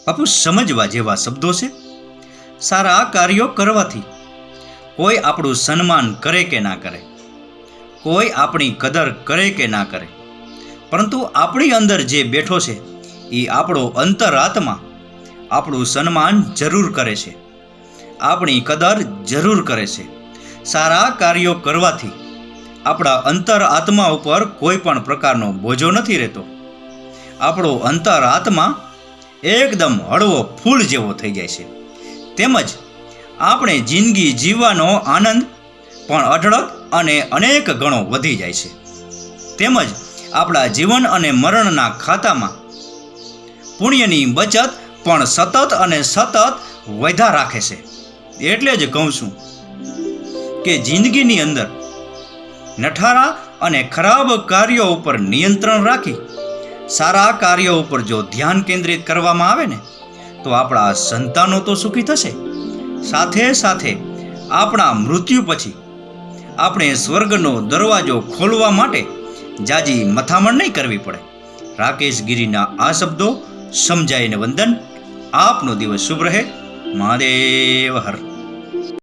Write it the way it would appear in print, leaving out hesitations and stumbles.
બાપુ સમજવા જેવા શબ્દો છે. સારા કાર્યો કરવાથી કોઈ આપણું સન્માન કરે કે ના કરે, કોઈ આપણી કદર કરે કે ના કરે, પરંતુ આપણી અંદર જે બેઠો છે એ આપણો અંતરાત્મા આપણું સન્માન જરૂર કરે છે, આપણી કદર જરૂર કરે છે. સારા કાર્યો કરવાથી આપણા અંતરાત્મા ઉપર કોઈ પણ પ્રકારનો બોજો નથી રહેતો. આપણો અંતરાત્મા એકદમ હળવો ફૂલ જેવો થઈ જાય છે. તેમજ આપણે જિંદગી જીવવાનો આનંદ પણ અઢળક અને અનેક ગણો વધી જાય છે. તેમજ આપણા જીવન અને મરણના ખાતામાં પુણ્યની બચત પણ સતત અને સતત વધ્યા રાખે છે. એટલે જ કહું છું કે જિંદગીની અંદર નઠારા અને ખરાબ કાર્યો ઉપર નિયંત્રણ રાખી સારા કાર્યો ઉપર જો ધ્યાન કેન્દ્રિત કરવામાં આવે ને તો આપણા સંતાનો તો સુખી થશે, સાથે સાથે આપણા મૃત્યુ પછી આપણે સ્વર્ગનો દરવાજો ખોલવા માટે જાજી મથામણ નહીં કરવી પડે. રાકેશ ગિરીના આ શબ્દો સમજાઈને વંદન. આપનો દિવસ શુભ રહે. મહાદેવ હર.